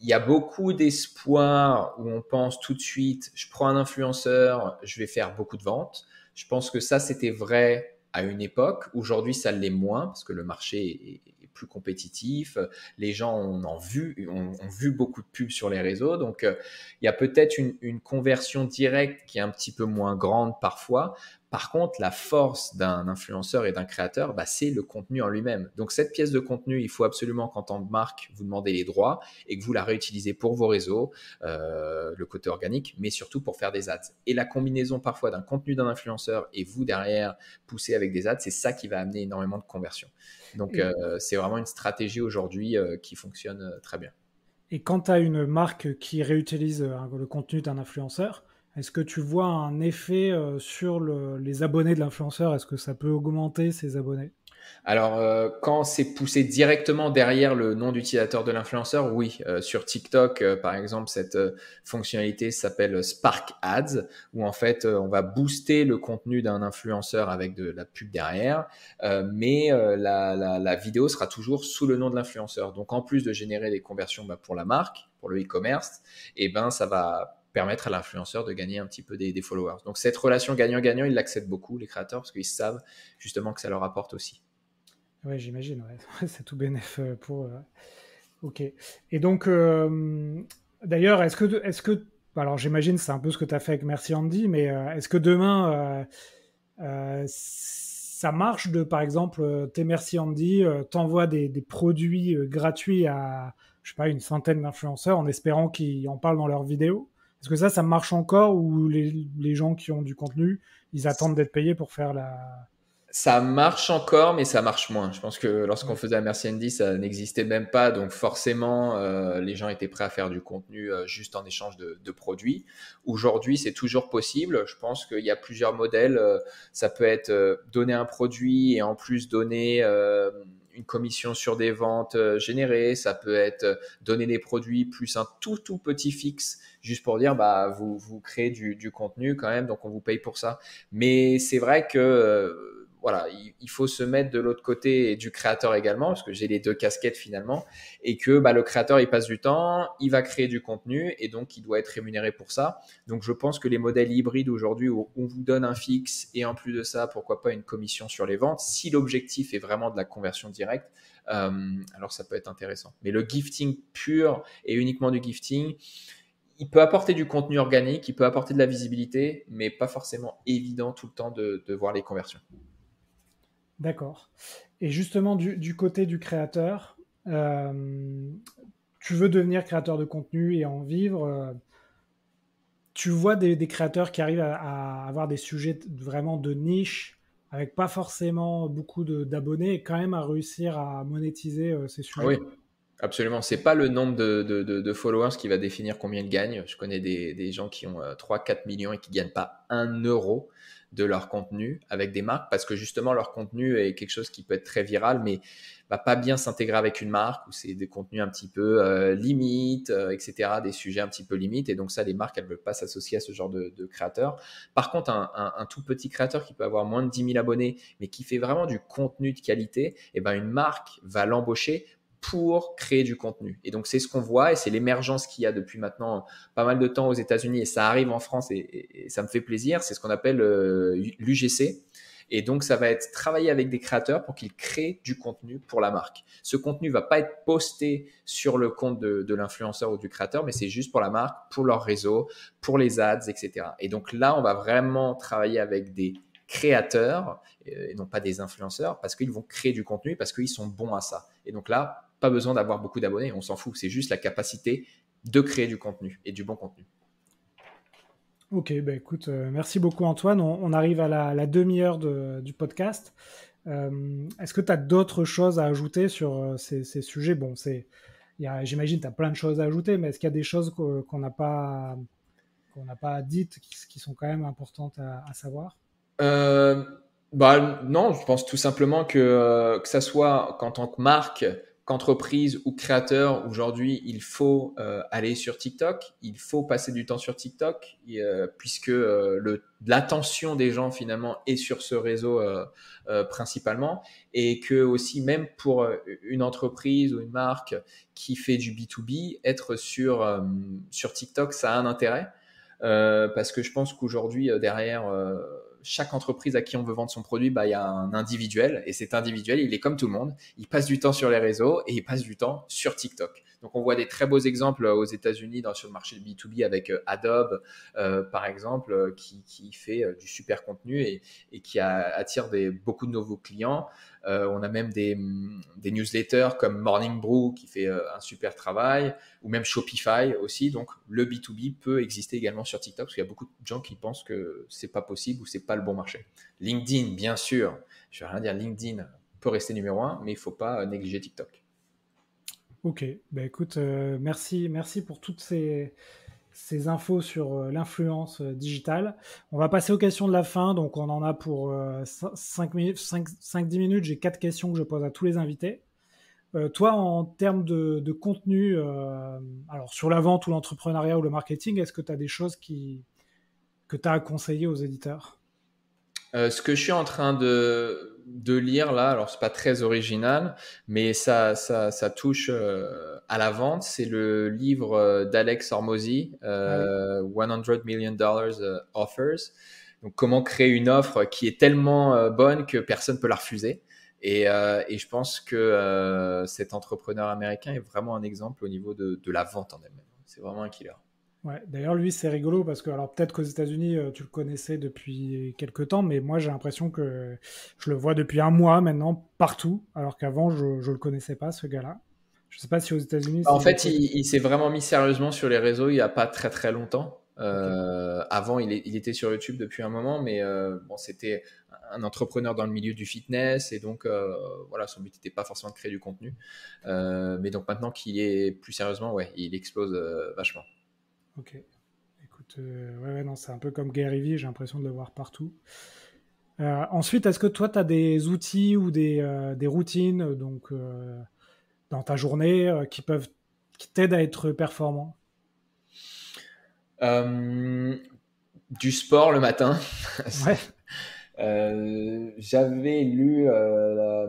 il y a beaucoup d'espoir où on pense tout de suite, je prends un influenceur, je vais faire beaucoup de ventes. Je pense que ça, c'était vrai à une époque. Aujourd'hui, ça l'est moins parce que le marché est plus compétitif. Les gens ont vu beaucoup de pubs sur les réseaux. Donc, il y a peut-être une conversion directe qui est un petit peu moins grande parfois. Par contre, la force d'un influenceur et d'un créateur, bah, c'est le contenu en lui-même. Donc, cette pièce de contenu, il faut absolument qu'en tant que marque, vous demandez les droits et que vous la réutilisez pour vos réseaux, le côté organique, mais surtout pour faire des ads. Et la combinaison parfois d'un contenu d'un influenceur et vous derrière pousser avec des ads, c'est ça qui va amener énormément de conversion. Donc, c'est vraiment une stratégie aujourd'hui qui fonctionne très bien. Et quand tu as une marque qui réutilise le contenu d'un influenceur, est-ce que tu vois un effet sur les abonnés de l'influenceur? Est-ce que ça peut augmenter ses abonnés? Alors, quand c'est poussé directement derrière le nom d'utilisateur de l'influenceur, oui. Sur TikTok, par exemple, cette fonctionnalité s'appelle Spark Ads, où en fait, on va booster le contenu d'un influenceur avec de la pub derrière, mais la vidéo sera toujours sous le nom de l'influenceur. Donc, en plus de générer des conversions pour la marque, pour le e-commerce, et ben, ça va permettre à l'influenceur de gagner un petit peu des followers. Donc, cette relation gagnant-gagnant, ils l'acceptent beaucoup, les créateurs, parce qu'ils savent justement que ça leur apporte aussi. Ouais, j'imagine, ouais. C'est tout bénef pour. Ok. Et donc, d'ailleurs, alors j'imagine c'est un peu ce que tu as fait avec Merci Andy, mais est-ce que demain, ça marche de, par exemple, t'es Merci Andy, t'envoies des produits gratuits à, je sais pas, une centaine d'influenceurs en espérant qu'ils en parlent dans leurs vidéos? Est-ce que ça marche encore ou les gens qui ont du contenu, ils attendent d'être payés pour faire la... Ça marche encore, mais ça marche moins. Je pense que lorsqu'on faisait à Merci Andy, ça n'existait même pas. Donc forcément, les gens étaient prêts à faire du contenu juste en échange de produits. Aujourd'hui, c'est toujours possible. Je pense qu'il y a plusieurs modèles. Ça peut être donner un produit et en plus donner une commission sur des ventes générées. Ça peut être donner des produits plus un tout petit fixe, juste pour dire, bah, vous créez du contenu quand même, donc on vous paye pour ça. Mais c'est vrai que voilà, il faut se mettre de l'autre côté du créateur également, parce que j'ai les deux casquettes finalement, et que bah, le créateur, il passe du temps, il va créer du contenu, et donc il doit être rémunéré pour ça. Donc je pense que les modèles hybrides aujourd'hui, où on vous donne un fixe, et en plus de ça, pourquoi pas une commission sur les ventes, si l'objectif est vraiment de la conversion directe, alors ça peut être intéressant. Mais le gifting pur et uniquement du gifting, il peut apporter du contenu organique, il peut apporter de la visibilité, mais pas forcément évident tout le temps de voir les conversions. D'accord. Et justement, du côté du créateur, tu veux devenir créateur de contenu et en vivre. Tu vois des créateurs qui arrivent à avoir des sujets vraiment de niche, avec pas forcément beaucoup d'abonnés, et quand même à réussir à monétiser ces Ah sujets. oui, absolument. C'est pas le nombre de followers qui va définir combien ils gagnent. Je connais des gens qui ont 3-4 millions et qui gagnent pas 1 euro de leur contenu avec des marques parce que justement leur contenu est quelque chose qui peut être très viral mais va pas bien s'intégrer avec une marque ou c'est des contenus un petit peu limites, etc., des sujets un petit peu limites et donc ça les marques elles veulent pas s'associer à ce genre de créateur. Par contre un tout petit créateur qui peut avoir moins de 10 000 abonnés mais qui fait vraiment du contenu de qualité, et ben une marque va l'embaucher pour créer du contenu. Et donc, c'est ce qu'on voit et c'est l'émergence qu'il y a depuis maintenant pas mal de temps aux États-Unis et ça arrive en France et ça me fait plaisir. C'est ce qu'on appelle l'UGC. Et donc, ça va être travailler avec des créateurs pour qu'ils créent du contenu pour la marque. Ce contenu va pas être posté sur le compte de l'influenceur ou du créateur, mais c'est juste pour la marque, pour leur réseau, pour les ads, etc. Et donc là, on va vraiment travailler avec des créateurs et non pas des influenceurs parce qu'ils vont créer du contenu, parce qu'ils sont bons à ça. Et donc là, pas besoin d'avoir beaucoup d'abonnés, on s'en fout. C'est juste la capacité de créer du contenu et du bon contenu. Ok, bah écoute, merci beaucoup Antoine. On arrive à la demi-heure du podcast. Est-ce que tu as d'autres choses à ajouter sur ces sujets? Bon, j'imagine que tu as plein de choses à ajouter, mais est-ce qu'il y a des choses qu'on n'a pas dites qui sont quand même importantes à savoir? Non, je pense tout simplement que ça soit en tant que marque, qu'entreprise ou créateur, aujourd'hui, il faut aller sur TikTok, il faut passer du temps sur TikTok, puisque l'attention des gens finalement est sur ce réseau principalement, et que aussi même pour une entreprise ou une marque qui fait du B2B, être sur TikTok, ça a un intérêt. Parce que je pense qu'aujourd'hui, derrière chaque entreprise à qui on veut vendre son produit, il y a un individuel. Et cet individuel, il est comme tout le monde. Il passe du temps sur les réseaux et il passe du temps sur TikTok. Donc, on voit des très beaux exemples aux États-Unis sur le marché du B2B avec Adobe, par exemple, qui fait du super contenu et qui attire beaucoup de nouveaux clients. On a même des newsletters comme Morning Brew qui fait un super travail, ou même Shopify aussi. Donc, le B2B peut exister également sur TikTok parce qu'il y a beaucoup de gens qui pensent que c'est pas possible ou c'est pas le bon marché. LinkedIn, bien sûr. Je vais rien dire, LinkedIn peut rester numéro 1, mais il faut pas négliger TikTok. Ok, bah écoute, merci merci pour toutes ces infos sur l'influence digitale. On va passer aux questions de la fin, donc on en a pour 5-10 minutes. J'ai 4 questions que je pose à tous les invités. Toi, en termes de contenu, alors sur la vente ou l'entrepreneuriat ou le marketing, est-ce que tu as des choses que tu as à conseiller aux éditeurs? Ce que je suis en train de lire là, alors c'est pas très original, mais ça touche à la vente. C'est le livre d'Alex Hormozy, Ah oui. 100 Million Dollars Offers. Donc, comment créer une offre qui est tellement bonne que personne peut la refuser. Et je pense que cet entrepreneur américain est vraiment un exemple au niveau de la vente en elle-même. C'est vraiment un killer. Ouais, d'ailleurs, lui, c'est rigolo parce que, alors peut-être qu'aux États-Unis, tu le connaissais depuis quelques temps, mais moi, j'ai l'impression que je le vois depuis un mois maintenant partout, alors qu'avant, je ne le connaissais pas, ce gars-là. Je sais pas si aux États-Unis, En il est fait, connu. il s'est vraiment mis sérieusement sur les réseaux il n'y a pas très très longtemps. Ok. Avant, il était sur YouTube depuis un moment, mais bon, c'était un entrepreneur dans le milieu du fitness et donc voilà, son but n'était pas forcément de créer du contenu. Mais donc maintenant qu'il est plus sérieusement, ouais, il explose vachement. Ok. Écoute, ouais, non, c'est un peu comme Gary Vee, j'ai l'impression de le voir partout. Ensuite, est-ce que toi, tu as des outils ou des routines donc, dans ta journée qui t'aident à être performant? Euh, du sport le matin. Ouais. J'avais lu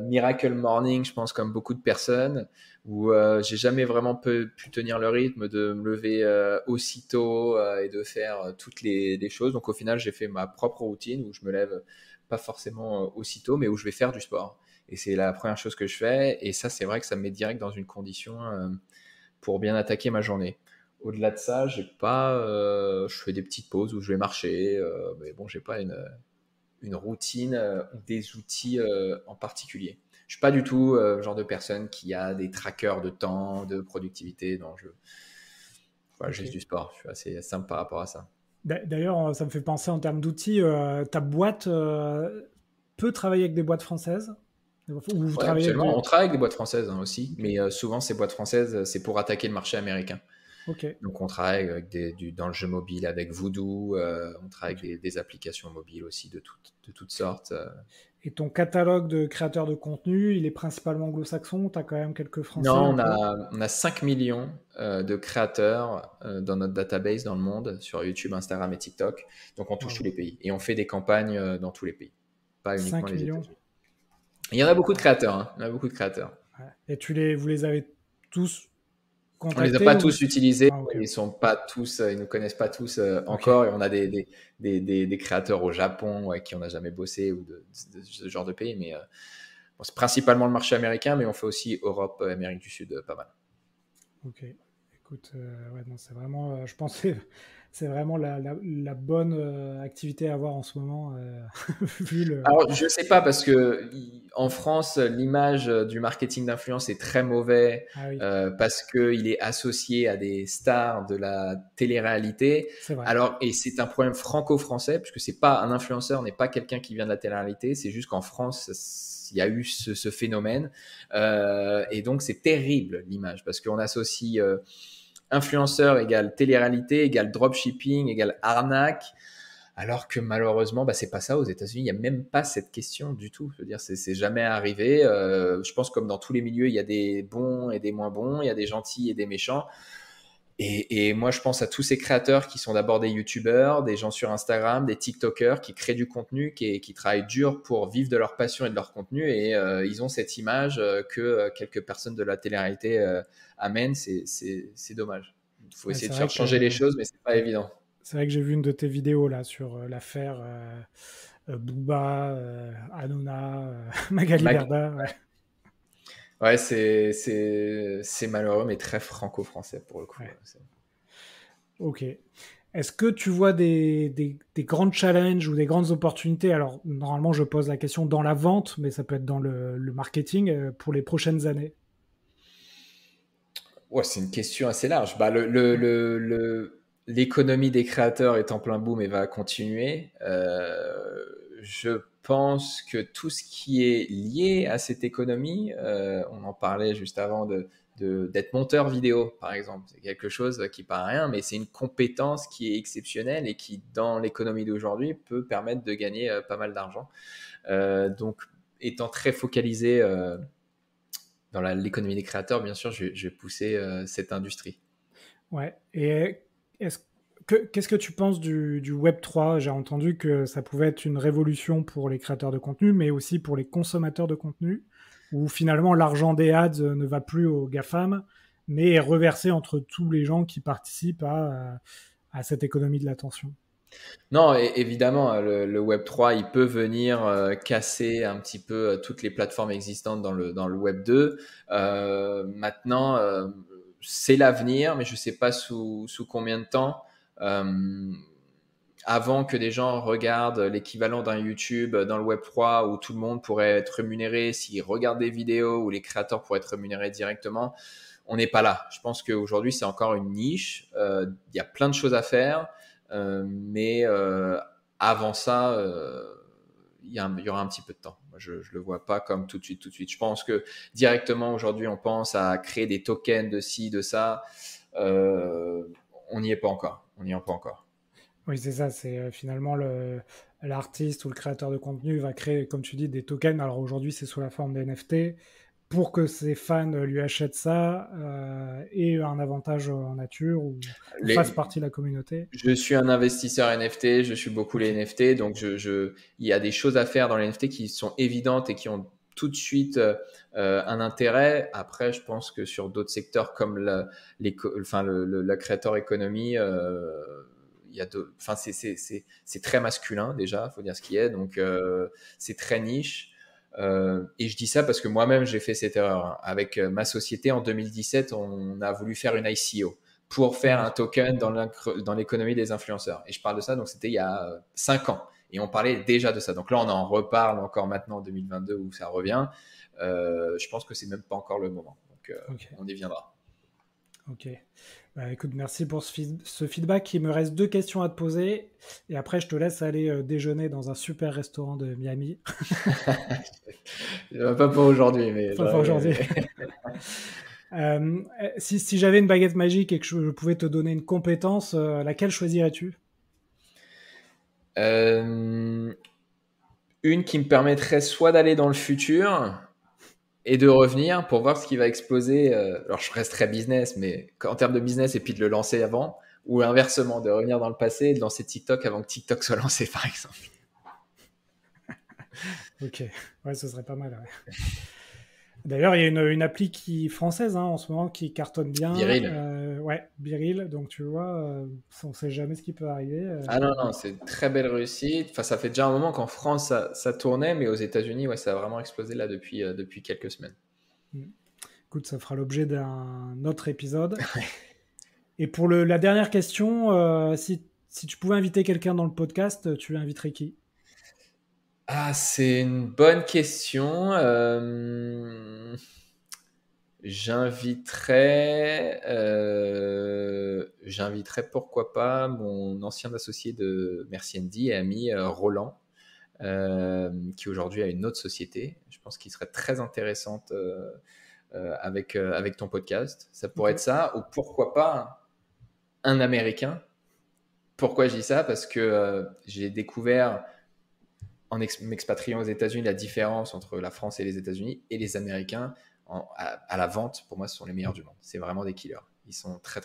Miracle Morning, je pense, comme beaucoup de personnes, où j'ai jamais vraiment pu tenir le rythme de me lever aussitôt et de faire toutes les choses. Donc au final, j'ai fait ma propre routine où je me lève pas forcément aussitôt, mais où je vais faire du sport. Et c'est la première chose que je fais. Et ça, c'est vrai que ça me met direct dans une condition pour bien attaquer ma journée. Au-delà de ça, j'ai pas, je fais des petites pauses où je vais marcher, mais bon, j'ai pas une routine ou des outils en particulier. Je suis pas du tout le genre de personne qui a des trackers de temps, de productivité. Non, voilà, Ok. j'ai du sport. Je suis assez simple par rapport à ça. D'ailleurs, ça me fait penser en termes d'outils, ta boîte peut travailler avec des boîtes françaises? Ou vous Ouais, travaillez avec absolument. On des... travaille avec des boîtes françaises aussi, Ok. mais souvent ces boîtes françaises, c'est pour attaquer le marché américain. Ok. Donc on travaille avec dans le jeu mobile avec Voodoo, on travaille Ok. avec des applications mobiles aussi de toutes sortes. Et ton catalogue de créateurs de contenu, il est principalement anglo-saxon? Tu as quand même quelques Français Non, un peu? on a 5 millions de créateurs dans notre database dans le monde, sur YouTube, Instagram et TikTok. Donc on touche tous Wow. les pays. Et on fait des campagnes dans tous les pays, pas uniquement 5 les millions? États-Unis. Il y en a beaucoup de créateurs, hein. Il y en a beaucoup de créateurs. Et vous les avez tous On les a contactés pas ou... tous utilisés, Ah, ok. ils sont pas tous, ils nous connaissent pas tous Ok. encore, et on a des créateurs au Japon avec qui on n'a jamais bossé ou de ce genre de pays, mais bon, c'est principalement le marché américain, mais on fait aussi Europe, Amérique du Sud, pas mal. Ok. Écoute, ouais, non, c'est vraiment, je pense que c'est vraiment la bonne activité à avoir en ce moment, vu le. Alors, je sais pas parce que en France, l'image du marketing d'influence est très mauvais Ah oui, parce qu'il est associé à des stars de la télé-réalité. c'est vrai. Alors, et c'est un problème franco-français puisque c'est pas un influenceur n'est pas quelqu'un qui vient de la télé-réalité. C'est juste qu'en France, il y a eu ce phénomène et donc c'est terrible l'image parce qu'on associe influenceur égale télé-réalité égale dropshipping égale arnaque. Alors que malheureusement, bah, c'est pas ça aux États-Unis. Il n'y a même pas cette question du tout. Je veux dire, c'est jamais arrivé. Je pense comme dans tous les milieux, il y a des bons et des moins bons, il y a des gentils et des méchants. Et moi, je pense à tous ces créateurs qui sont d'abord des YouTubeurs, des gens sur Instagram, des TikTokers qui créent du contenu, qui travaillent dur pour vivre de leur passion et de leur contenu. Et ils ont cette image que quelques personnes de la télé-réalité amènent. C'est dommage. Il faut Ouais, essayer c'est de vrai faire changer les que choses, mais c'est pas évident. c'est vrai que j'ai vu une de tes vidéos là sur l'affaire Booba, Hanouna, Magali Berda. Ouais. Ouais, c'est malheureux, mais très franco-français pour le coup. Ouais. Ok. Est-ce que tu vois des grands challenges ou des grandes opportunités? Alors, normalement, je pose la question dans la vente, mais ça peut être dans le marketing pour les prochaines années. Ouais, c'est une question assez large. Bah, l'économie des créateurs est en plein boom et va continuer. Je pense que tout ce qui est lié à cette économie, on en parlait juste avant d'être monteur vidéo, par exemple. C'est quelque chose qui paraît rien, mais c'est une compétence qui est exceptionnelle et qui, dans l'économie d'aujourd'hui, peut permettre de gagner pas mal d'argent. Donc, étant très focalisé dans l'économie des créateurs, bien sûr, je vais pousser cette industrie. Ouais. Et est-ce qu'est-ce que tu penses du Web3? J'ai entendu que ça pouvait être une révolution pour les créateurs de contenu, mais aussi pour les consommateurs de contenu, où finalement l'argent des ads ne va plus aux GAFAM, mais est reversé entre tous les gens qui participent à cette économie de l'attention. Non, évidemment, le Web 3, il peut venir casser un petit peu toutes les plateformes existantes dans le Web 2. Maintenant, c'est l'avenir, mais je ne sais pas sous combien de temps. Euh, Avant que des gens regardent l'équivalent d'un YouTube dans le Web 3 où tout le monde pourrait être rémunéré s'ils regardent des vidéos, où les créateurs pourraient être rémunérés directement, on n'est pas là. Je pense qu'aujourd'hui, c'est encore une niche. Il y a plein de choses à faire, mais avant ça, il y aura un petit peu de temps. Moi, je ne le vois pas comme tout de suite, tout de suite. Je pense que directement, aujourd'hui, on pense à créer des tokens de ci, de ça. On n'y est pas encore. On n'y est pas encore. Oui, c'est ça, c'est finalement l'artiste ou le créateur de contenu va créer, comme tu dis, des tokens. Alors aujourd'hui, c'est sous la forme d'NFT pour que ses fans lui achètent ça et un avantage en nature ou fassent Les, partie de la communauté. Je suis un investisseur NFT, je suis beaucoup les Ok. NFT, donc il y a des choses à faire dans les NFT qui sont évidentes et qui ont tout de suite un intérêt. Après, je pense que sur d'autres secteurs comme la creator economy, il y a enfin, c'est très masculin déjà, faut dire ce qui est, donc c'est très niche. Et je dis ça parce que moi-même j'ai fait cette erreur, hein. Avec ma société en 2017, on a voulu faire une ICO pour Ah faire un oui. token dans l'économie des influenceurs. Et je parle de ça, donc c'était il y a 5 ans. Et on parlait déjà de ça. Donc là, on en reparle encore maintenant en 2022 où ça revient. Je pense que c'est même pas encore le moment. Donc Ok. on y viendra. Ok. Bah, écoute, merci pour ce feedback. Il me reste deux questions à te poser et après, je te laisse aller déjeuner dans un super restaurant de Miami. Pas pour aujourd'hui, mais Enfin, aujourd'hui. Si j'avais une baguette magique et que je pouvais te donner une compétence, laquelle choisirais-tu? une qui me permettrait soit d'aller dans le futur et de revenir pour voir ce qui va exploser. Alors, je resterai business, mais en termes de business, et puis de le lancer avant, ou inversement, de revenir dans le passé et de lancer TikTok avant que TikTok soit lancé, par exemple. Ok, ouais, ce serait pas mal. Ouais. D'ailleurs, il y a une appli française en ce moment qui cartonne bien. Viril. Ouais, Biril. Donc tu vois, on ne sait jamais ce qui peut arriver. Ah non, non, c'est une très belle réussite. Enfin, ça fait déjà un moment qu'en France, ça tournait, mais aux États-Unis, ouais, ça a vraiment explosé là depuis quelques semaines. Écoute, ça fera l'objet d'un autre épisode. Et pour la dernière question, si tu pouvais inviter quelqu'un dans le podcast, tu inviterais qui? Ah, c'est une bonne question. J'inviterais pourquoi pas mon ancien associé de Merci Andy et ami Roland, qui aujourd'hui a une autre société. Je pense qu'il serait très intéressante avec ton podcast. Ça pourrait être ça, ou pourquoi pas un Américain. Pourquoi je dis ça? Parce que j'ai découvert en m'expatriant aux États-Unis la différence entre la France et les États-Unis, et les Américains à la vente, pour moi, ce sont les meilleurs du monde. C'est vraiment des killers. Ils sont de très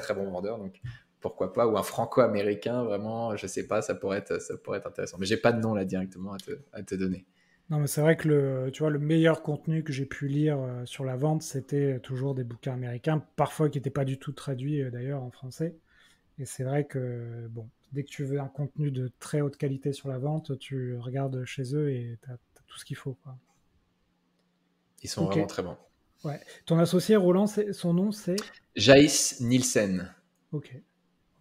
très bons vendeurs, donc pourquoi pas, ou un franco-américain, vraiment, je sais pas, ça pourrait être intéressant. Mais j'ai pas de nom là directement à te donner. Non, mais c'est vrai que tu vois, le meilleur contenu que j'ai pu lire sur la vente, c'était toujours des bouquins américains, parfois qui n'étaient pas du tout traduits d'ailleurs en français. Et c'est vrai que, bon, dès que tu veux un contenu de très haute qualité sur la vente, tu regardes chez eux et tu as tout ce qu'il faut, quoi. Ils sont Ok. vraiment très bons. Ouais. Ton associé, Roland, son nom, c'est? Jaïs Nielsen. Ok.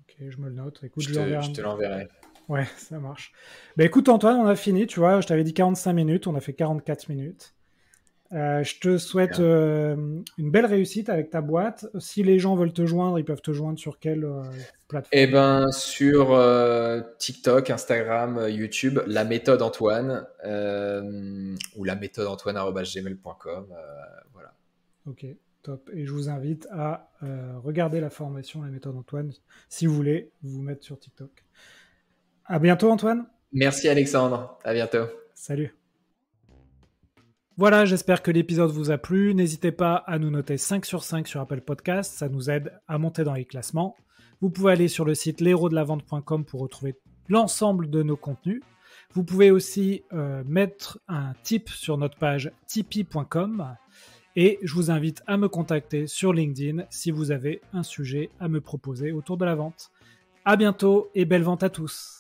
Ok, je me le note. Écoute, Je je te l'enverrai. Ouais, ça marche. Bah écoute, Antoine, on a fini, tu vois. Je t'avais dit 45 minutes, on a fait 44 minutes. Je te souhaite une belle réussite avec ta boîte. Si les gens veulent te joindre, ils peuvent te joindre sur quelle plateforme? Eh ben, sur TikTok, Instagram, YouTube, la méthode Antoine, ou la méthode Antoine@gmail.com, voilà. Ok, top. Et je vous invite à regarder la formation La méthode Antoine si vous voulez vous mettre sur TikTok. À bientôt, Antoine. Merci Alexandre, à bientôt. Salut. Voilà, j'espère que l'épisode vous a plu. N'hésitez pas à nous noter 5 sur 5 sur Apple Podcast, ça nous aide à monter dans les classements. Vous pouvez aller sur le site l'héros-de-la-vente.com pour retrouver l'ensemble de nos contenus. Vous pouvez aussi mettre un tip sur notre page tipeee.com et je vous invite à me contacter sur LinkedIn si vous avez un sujet à me proposer autour de la vente. À bientôt et belle vente à tous.